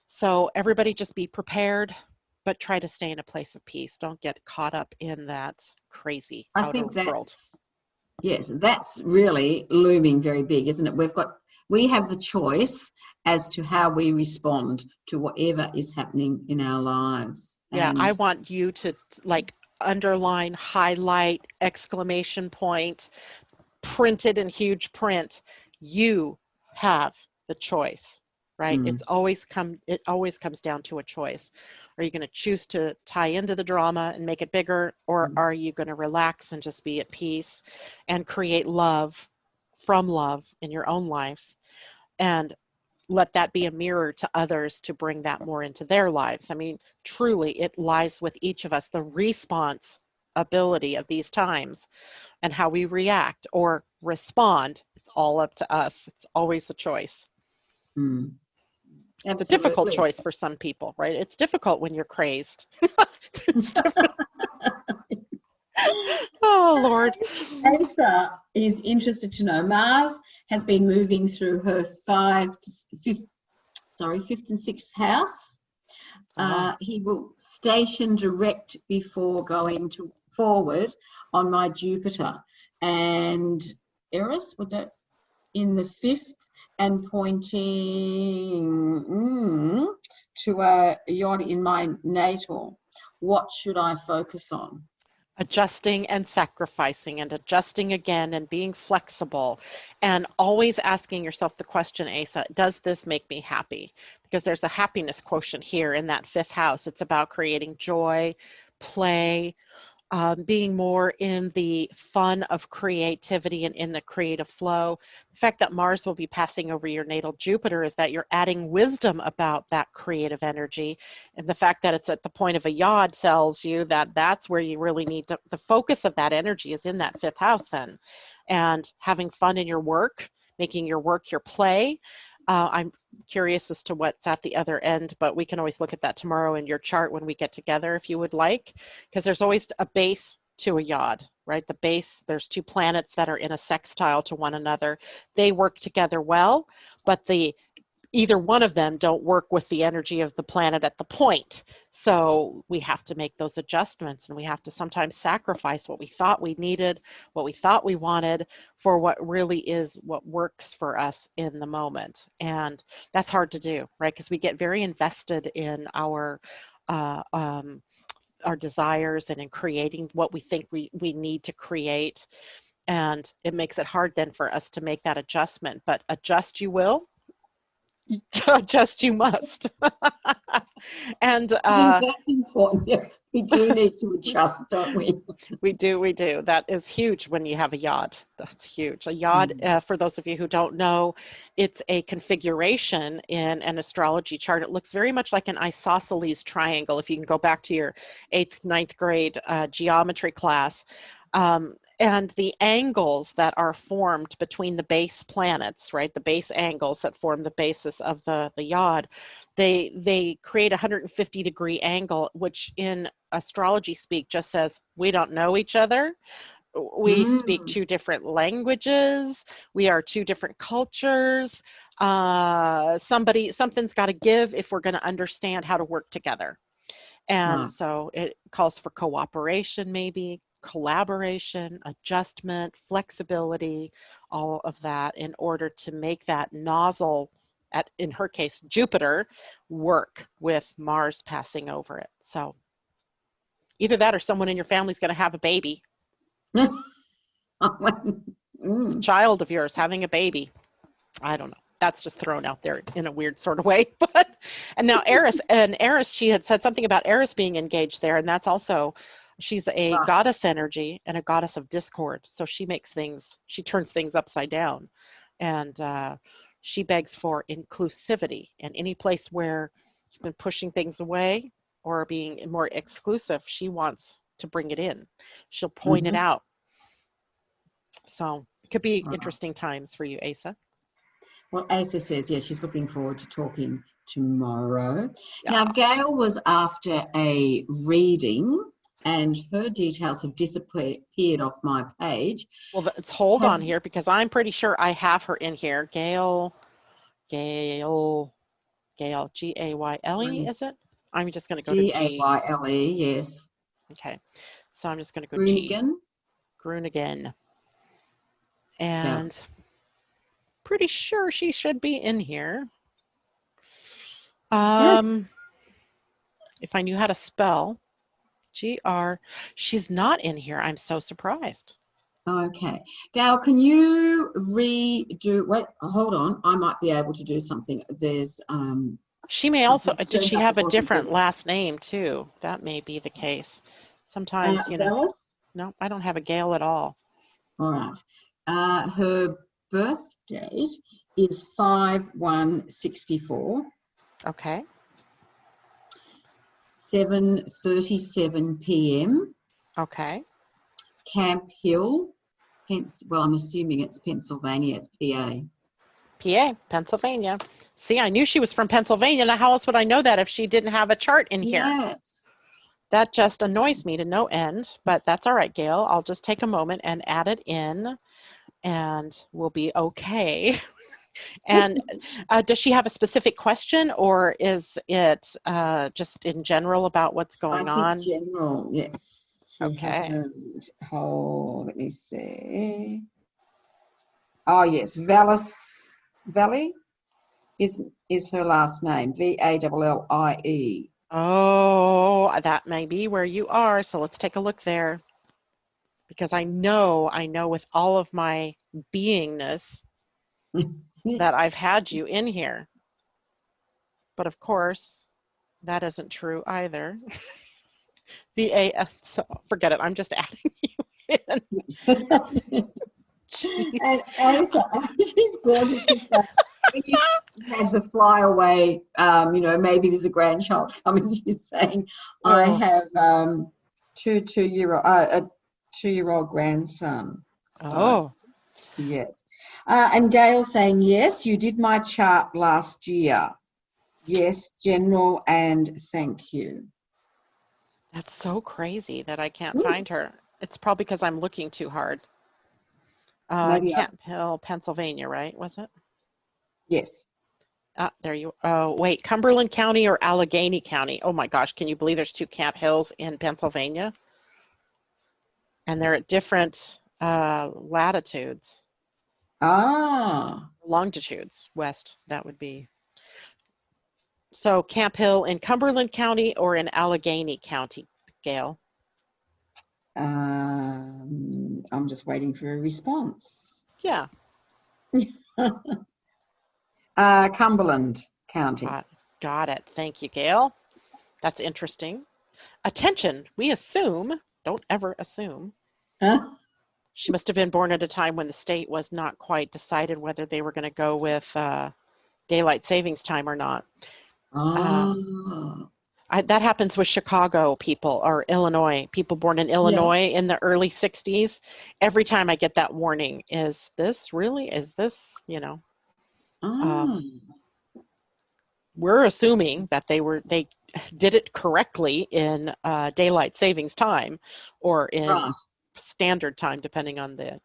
so everybody just be prepared, but try to stay in a place of peace. Don't get caught up in that crazy outer world. Yes, that's really looming very big, isn't it? We have the choice as to how we respond to whatever is happening in our lives. Yeah, I want you to like underline, highlight, exclamation point, print it in huge print. You have the choice. Right? It always comes down to a choice. Are you going to choose to tie into the drama and make it bigger, or are you going to relax and just be at peace and create love from love in your own life, and let that be a mirror to others to bring that more into their lives? I mean, truly, it lies with each of us, the response ability of these times and how we react or respond. It's all up to us. It's always a choice. It's a difficult choice for some people, right? It's difficult when you're crazed. Oh, Lord. Asa is interested to know, Mars has been moving through her fifth and sixth house. He will station direct before going forward on my Jupiter and Eris, would that in the fifth, and pointing to a yod in my natal. What should I focus on? Adjusting and sacrificing and adjusting again and being flexible and always asking yourself the question, Asa, does this make me happy? Because there's a happiness quotient here in that fifth house. It's about creating joy, play, being more in the fun of creativity and in the creative flow. The fact that Mars will be passing over your natal Jupiter is that you're adding wisdom about that creative energy. And the fact that it's at the point of a yod tells you that that's where you really need to, the focus of that energy is in that fifth house then. And having fun in your work, making your work your play. I'm curious as to what's at the other end, but we can always look at that tomorrow in your chart when we get together if you would like, because there's always a base to a yod, right? The base, there's two planets that are in a sextile to one another. They work together well, but either one of them don't work with the energy of the planet at the point. So we have to make those adjustments, and we have to sometimes sacrifice what we thought we needed, what we thought we wanted, for what really is what works for us in the moment. And that's hard to do, right? Because we get very invested in our desires and in creating what we think we need to create. And it makes it hard then for us to make that adjustment. But adjust you will. Adjust you must. And I think that's important. Yeah, we do need to adjust, don't we? we do. That is huge when you have a yod. That's huge. A yod, for those of you who don't know, it's a configuration in an astrology chart. It looks very much like an isosceles triangle, if you can go back to your 8th, 9th grade geometry class. And the angles that are formed between the base planets, right, the base angles that form the basis of the yod, they create a 150-degree angle, which in astrology speak just says we don't know each other. We speak two different languages. We are two different cultures. Something's got to give if we're going to understand how to work together. And so it calls for cooperation, maybe collaboration, adjustment, flexibility, all of that in order to make that nozzle, in her case, Jupiter, work with Mars passing over it. So either that or someone in your family is going to have a baby. Child of yours having a baby. I don't know. That's just thrown out there in a weird sort of way. But and now Eris, she had said something about Eris being engaged there, and that's also, she's a goddess energy and a goddess of discord. So she turns things upside down, and she begs for inclusivity. And any place where you've been pushing things away or being more exclusive, she wants to bring it in. She'll point it out. So it could be interesting times for you, Asa. Well, Asa says, yes, she's looking forward to talking tomorrow. Yeah. Now, Gail was after a reading, and her details have disappeared off my page. Well, let's hold on here, because I'm pretty sure I have her in here. Gail, Gayle, G-A-Y-L-E, is it? I'm just going to go to G. G-A-Y-L-E, yes. Okay, so I'm just going to go Groningen. Groningen. And pretty sure she should be in here. If I knew how to spell, G-R, she's not in here. I'm so surprised. Okay. Gail, can you redo, wait, hold on. I might be able to do something. There's, she may also, did she have a different last name too? That may be the case. Sometimes, you know. No, I don't have a Gail at all. All right. Her birth date is 5/1/64. Okay. 7:37 p.m. Okay. Camp Hill, well, I'm assuming it's Pennsylvania. It's PA, Pennsylvania. See, I knew she was from Pennsylvania. Now, how else would I know that if she didn't have a chart in here? Yes. That just annoys me to no end, but that's all right, Gail. I'll just take a moment and add it in, and we'll be okay. And does she have a specific question, or is it just in general about what's going on? In general, yes. Okay. Let me see. Oh, yes, Vallis Valley is her last name, Vallie. Oh, that may be where you are. So let's take a look there. Because I know with all of my beingness that I've had you in here. But of course, that isn't true either. VAS, so forget it. I'm just adding you in. And Alyssa, she's gorgeous. She's like, when you had the fly away, maybe there's a grandchild coming. She's saying, I have a two-year-old grandson. So, Oh. yes. And Gail saying, yes, you did my chart last year. Yes, general, and thank you. That's so crazy that I can't find her. It's probably because I'm looking too hard. Camp Hill, Pennsylvania, right? Was it? Yes. There you. Oh, wait, Cumberland County or Allegheny County? Oh my gosh, can you believe there's two Camp Hills in Pennsylvania? And they're at different latitudes. Longitudes, west, that would be. So Camp Hill in Cumberland County or in Allegheny County, Gail? I'm just waiting for a response. Yeah. Cumberland County. Got it. Thank you, Gail. That's interesting. Attention, we assume, don't ever assume. She must have been born at a time when the state was not quite decided whether they were going to go with daylight savings time or not. That happens with Chicago people or Illinois, people born in Illinois in the early 60s. Every time I get that warning, is this, we're assuming that they did it correctly in daylight savings time or in standard time, depending on the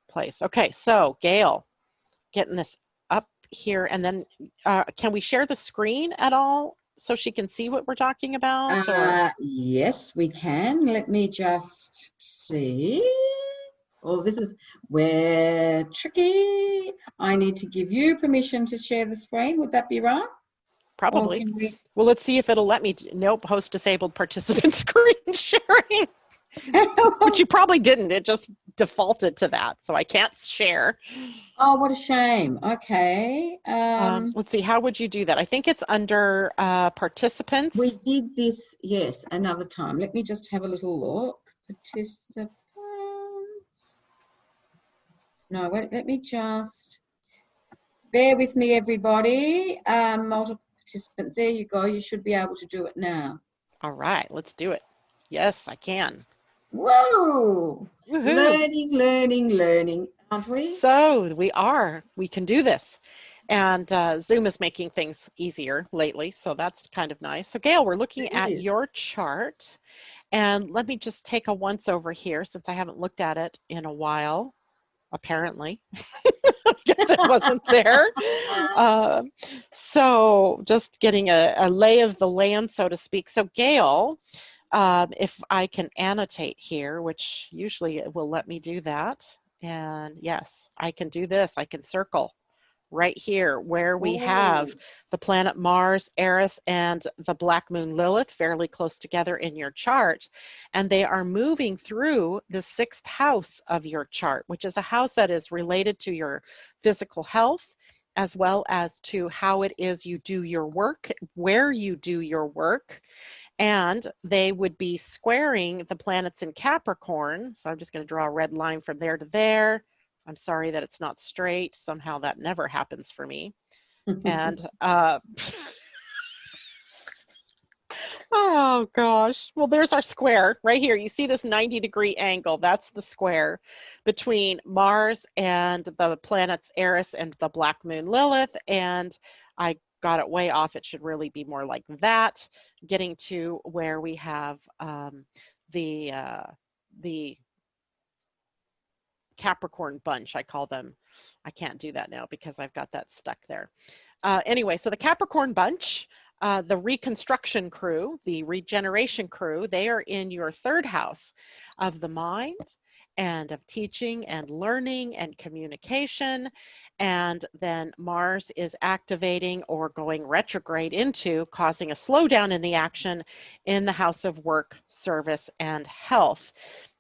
place. Okay, so Gail, getting this up here, and then can we share the screen at all so she can see what we're talking about? Yes, we can. Let me just see. Oh, this is where tricky. I need to give you permission to share the screen. Would that be right? Probably. Well, let's see if it'll let me. Nope, host disabled participant screen sharing. But you probably didn't. It just defaulted to that, so I can't share. Oh, what a shame. Okay. Let's see. How would you do that? I think it's under participants. We did this, yes, another time. Let me just have a little look. Participants. No, wait, let me just, bear with me, everybody. Multiple participants. There you go. You should be able to do it now. All right, let's do it. Yes, I can. Whoa! Learning, aren't we? So we are. We can do this. And Zoom is making things easier lately, so that's kind of nice. So Gail, we're looking at your chart. And let me just take a once over here since I haven't looked at it in a while, apparently. I guess it wasn't there. So just getting a lay of the land, so to speak. So Gail, if I can annotate here, which usually it will let me do that. And yes, I can do this. I can circle right here where we have the planet Mars, Eris, and the black moon Lilith fairly close together in your chart. And they are moving through the 6th house of your chart, which is a house that is related to your physical health, as well as to how it is you do your work, where you do your work. And they would be squaring the planets in Capricorn. So I'm just going to draw a red line from there to there. I'm sorry that it's not straight. Somehow that never happens for me. And oh gosh. Well, there's our square right here. You see this 90-degree angle. That's the square between Mars and the planets Eris and the black moon Lilith. And I got it way off. It should really be more like that, getting to where we have the Capricorn bunch, I call them. I can't do that now because I've got that stuck there. Anyway, so the Capricorn bunch, the reconstruction crew, the regeneration crew, they are in your 3rd house of the mind and of teaching and learning and communication. And then Mars is activating or going retrograde into, causing a slowdown in the action in the house of work, service, and health.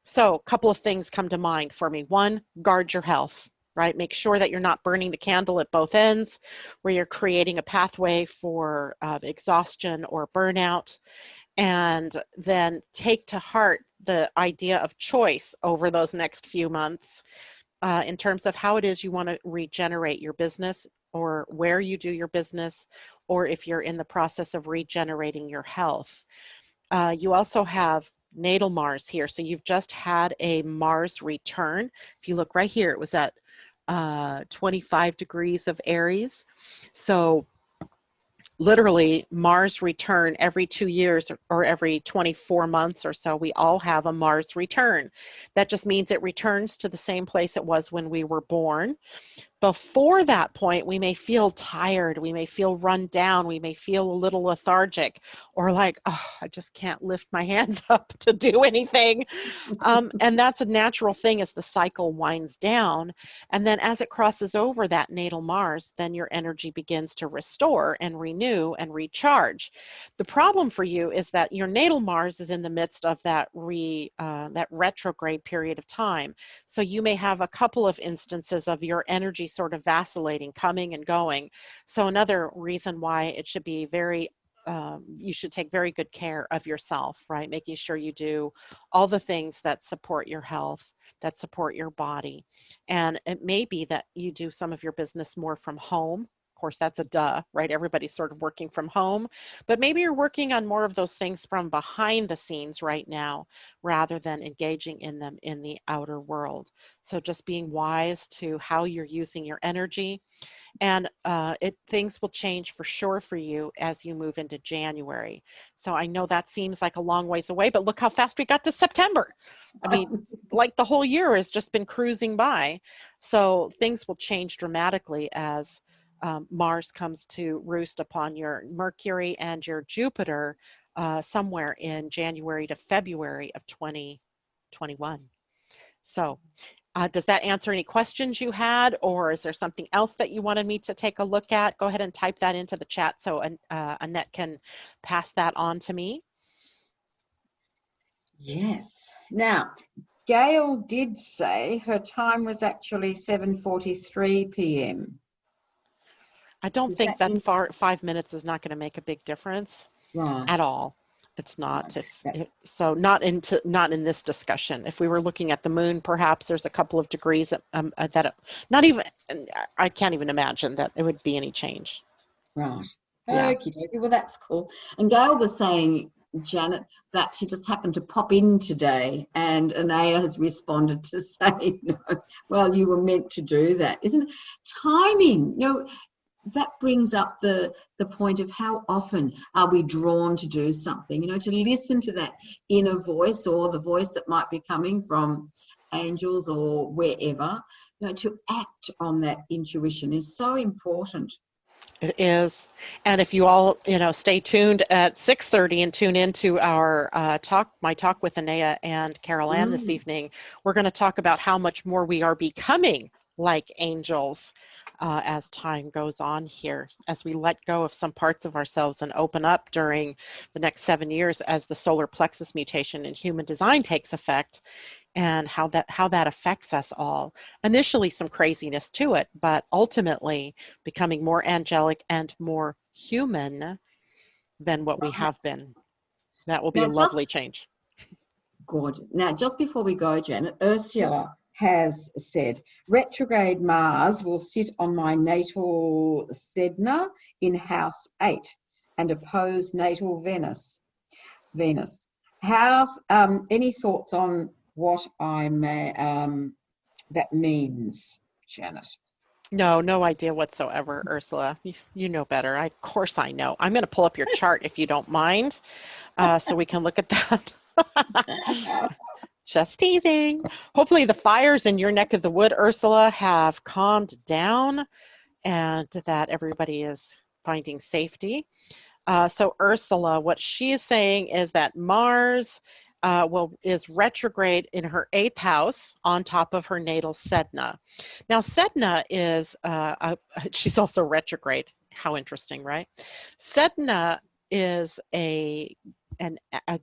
So a couple of things come to mind for me. One, guard your health, right? Make sure that you're not burning the candle at both ends, where you're creating a pathway for exhaustion or burnout. And then take to heart the idea of choice over those next few months in terms of how it is you want to regenerate your business, or where you do your business, or if you're in the process of regenerating your health. You also have natal Mars here. So you've just had a Mars return. If you look right here, it was at 25 degrees of Aries. So literally Mars return every 2 years or every 24 months or so, we all have a Mars return. That just means it returns to the same place it was when we were born. Before that point, we may feel tired, we may feel run down, we may feel a little lethargic, or like, oh, I just can't lift my hands up to do anything. And that's a natural thing as the cycle winds down. And then as it crosses over that natal Mars, then your energy begins to restore and renew and recharge. The problem for you is that your natal Mars is in the midst of that retrograde period of time. So you may have a couple of instances of your energy sort of vacillating, coming and going. So another reason why it should be you should take very good care of yourself, right? Making sure you do all the things that support your health, that support your body. And it may be that you do some of your business more from home. Of course, that's a duh, right? Everybody's sort of working from home, but maybe you're working on more of those things from behind the scenes right now, rather than engaging in them in the outer world. So just being wise to how you're using your energy. And things will change for sure for you as you move into January. So I know that seems like a long ways away, but look how fast we got to September. I mean, like the whole year has just been cruising by. So things will change dramatically as Mars comes to roost upon your Mercury and your Jupiter somewhere in January to February of 2021. So does that answer any questions you had, or is there something else that you wanted me to take a look at? Go ahead and type that into the chat so Annette can pass that on to me. Yes. Now, Gail did say her time was actually 7:43 p.m. I don't think that 5 minutes is not going to make a big difference at all. It's not. So not in this discussion. If we were looking at the moon, perhaps there's a couple of degrees that not even, I can't even imagine that it would be any change. Right. Yeah. Okay. Well, that's cool. And Gail was saying, Janet, that she just happened to pop in today, and Anaya has responded to say, no, well, you were meant to do that. Isn't it? Timing? That brings up the point of how often are we drawn to do something, to listen to that inner voice, or the voice that might be coming from angels or wherever, to act on that intuition is so important. It is. And if you all, stay tuned at 6:30 and tune into our my talk with Anaya and Carol Ann this evening, we're going to talk about how much more we are becoming like angels as time goes on here, as we let go of some parts of ourselves and open up during the next 7 years as the solar plexus mutation in human design takes effect, and how that affects us all. Initially some craziness to it, but ultimately becoming more angelic and more human than what we have been. That will be a lovely change. Gorgeous. Now, just before we go, Janet, Ursula has said, retrograde Mars will sit on my natal Sedna in house 8 and oppose natal Venus. How, any thoughts on what that means, Janet? No idea whatsoever, Ursula. You know better. Of course I know. I'm going to pull up your chart if you don't mind, so we can look at that. Just teasing. Hopefully the fires in your neck of the wood, Ursula, have calmed down and that everybody is finding safety. So Ursula, what she is saying is that Mars is retrograde in her 8th house on top of her natal Sedna. Now, Sedna is, she's also retrograde. How interesting, right? Sedna is a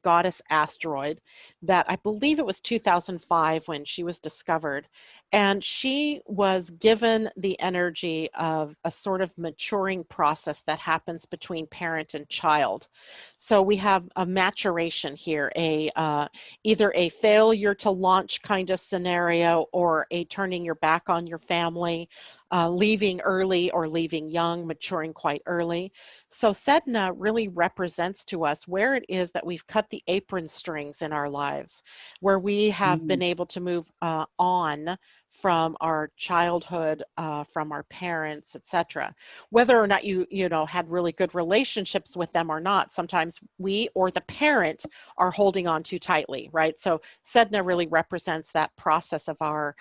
goddess asteroid that I believe it was 2005 when she was discovered. And she was given the energy of a sort of maturing process that happens between parent and child. So we have a maturation here, either a failure to launch kind of scenario or a turning your back on your family, leaving early or leaving young, maturing quite early. So Sedna really represents to us where it is that we've cut the apron strings in our lives, where we have been able to move on from our childhood, from our parents, etc. Whether or not you had really good relationships with them or not, sometimes we or the parent are holding on too tightly, right? So Sedna really represents that process of our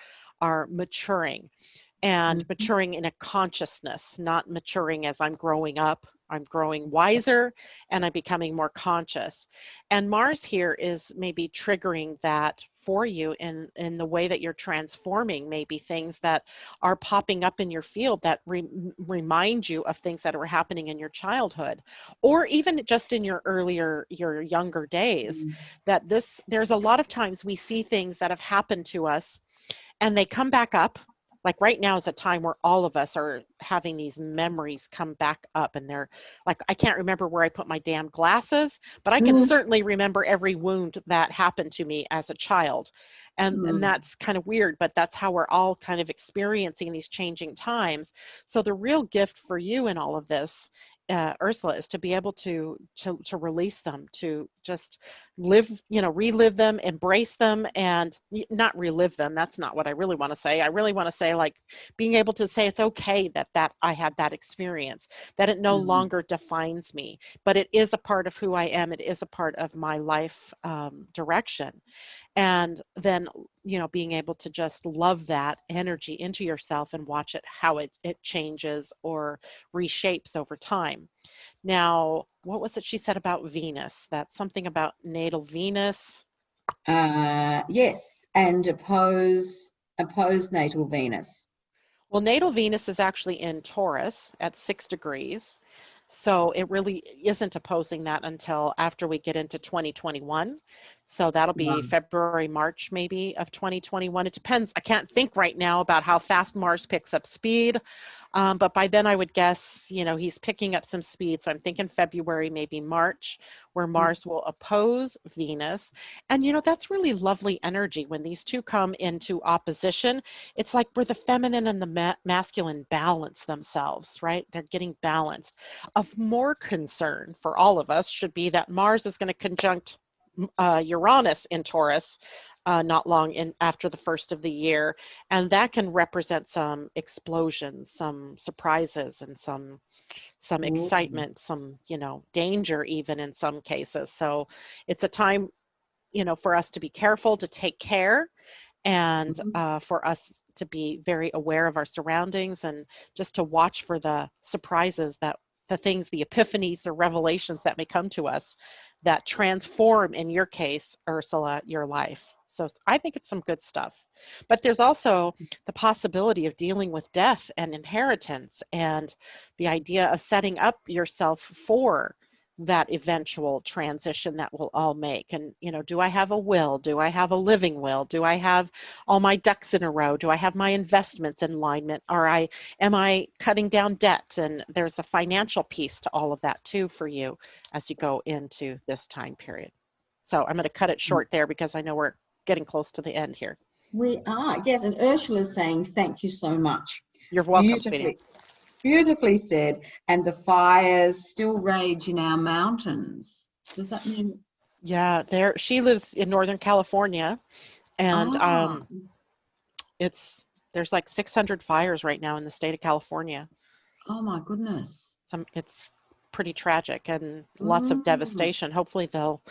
maturing. And maturing in a consciousness, not maturing as I'm growing up. I'm growing wiser and I'm becoming more conscious. And Mars here is maybe triggering that for you in the way that you're transforming maybe things that are popping up in your field that remind you of things that were happening in your childhood, or even just in your younger days. That there's a lot of times we see things that have happened to us and they come back up. Like right now is a time where all of us are having these memories come back up, and they're like, I can't remember where I put my damn glasses, but I can certainly remember every wound that happened to me as a child. And that's kind of weird, but that's how we're all kind of experiencing these changing times. So the real gift for you in all of this, Ursula, is to be able to release them, to just relive them, embrace them, and not relive them. That's not what I really want to say. I really want to say, like, being able to say it's okay that I had that experience, that it no longer defines me, but it is a part of who I am. It is a part of my life direction. And then, being able to just love that energy into yourself and watch it, how it changes or reshapes over time. Now, what was it she said about Venus? That's something about natal Venus. Yes, and oppose natal Venus. Well, natal Venus is actually in Taurus at 6 degrees. So it really isn't opposing that until after we get into 2021. So that'll be February, March maybe of 2021. It depends. I can't think right now about how fast Mars picks up speed. But by then I would guess, he's picking up some speed. So I'm thinking February, maybe March, where Mars will oppose Venus. And, that's really lovely energy when these two come into opposition. It's like where the feminine and the masculine balance themselves, right? They're getting balanced. Of more concern for all of us should be that Mars is going to conjunct Uranus in Taurus not long after the first of the year, and that can represent some explosions, some surprises, and some excitement, some danger even in some cases. So it's a time for us to be careful, to take care, and for us to be very aware of our surroundings, and just to watch for the surprises, the things, the epiphanies, the revelations that may come to us that transform, in your case, Ursula, your life. So I think it's some good stuff. But there's also the possibility of dealing with death and inheritance, and the idea of setting up yourself for that eventual transition that we'll all make. And, do I have a will? Do I have a living will? Do I have all my ducks in a row? Do I have my investments in alignment? Am I cutting down debt? And there's a financial piece to all of that too for you as you go into this time period. So I'm going to cut it short there because I know we're getting close to the end here. We are, yes. And Ursula's saying, thank you so much. You're welcome, sweetie. Beautifully said. And the fires still rage in our mountains. Does that mean? Yeah, she lives in Northern California, and there's like 600 fires right now in the state of California. Oh my goodness. It's pretty tragic and lots of devastation. Hopefully they'll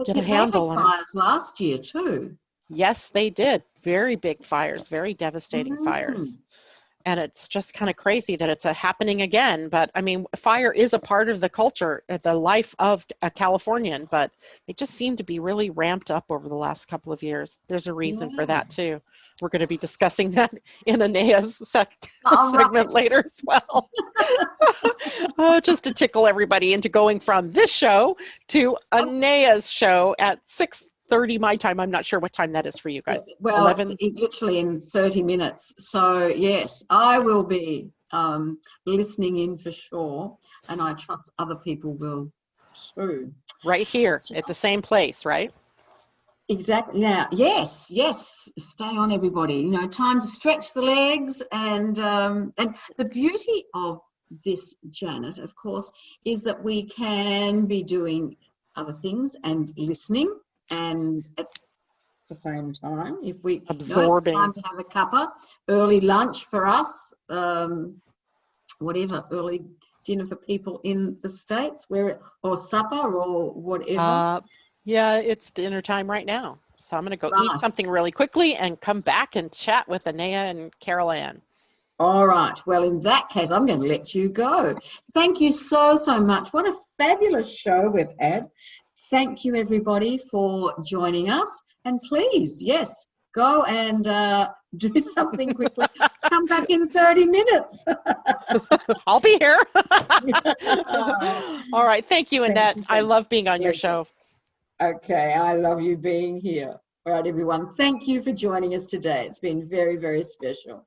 get a handle on it. They had fires last year too. Yes, they did. Very big fires, very devastating fires. And it's just kind of crazy that it's happening again. But I mean, fire is a part of the culture, the life of a Californian, but they just seem to be really ramped up over the last couple of years. There's a reason for that too. We're going to be discussing that in Anaya's segment later as well. Just to tickle everybody into going from this show to Anaya's show at 6:30 my time. I'm not sure what time that is for you guys. Well, 11? Literally in 30 minutes. So yes, I will be listening in for sure, and I trust other people will too. Right here at the same place, right? Exactly. Yeah. Yes. Stay on, everybody. You know, time to stretch the legs, and the beauty of this, Janet, of course, is that we can be doing other things and listening, and at the same time, if we absorbing, it's time to have a cuppa, early lunch for us, whatever, early dinner for people in the States, or supper or whatever. Yeah, it's dinner time right now. So I'm going to go eat something really quickly and come back and chat with Anaya and Carol Ann. All right. Well, in that case, I'm going to let you go. Thank you so much. What a fabulous show we've had. Thank you, everybody, for joining us. And please, yes, go and do something quickly. Come back in 30 minutes. I'll be here. All right. Thank you, Annette. I love being on your show. Okay. I love you being here. All right, everyone. Thank you for joining us today. It's been very, very special.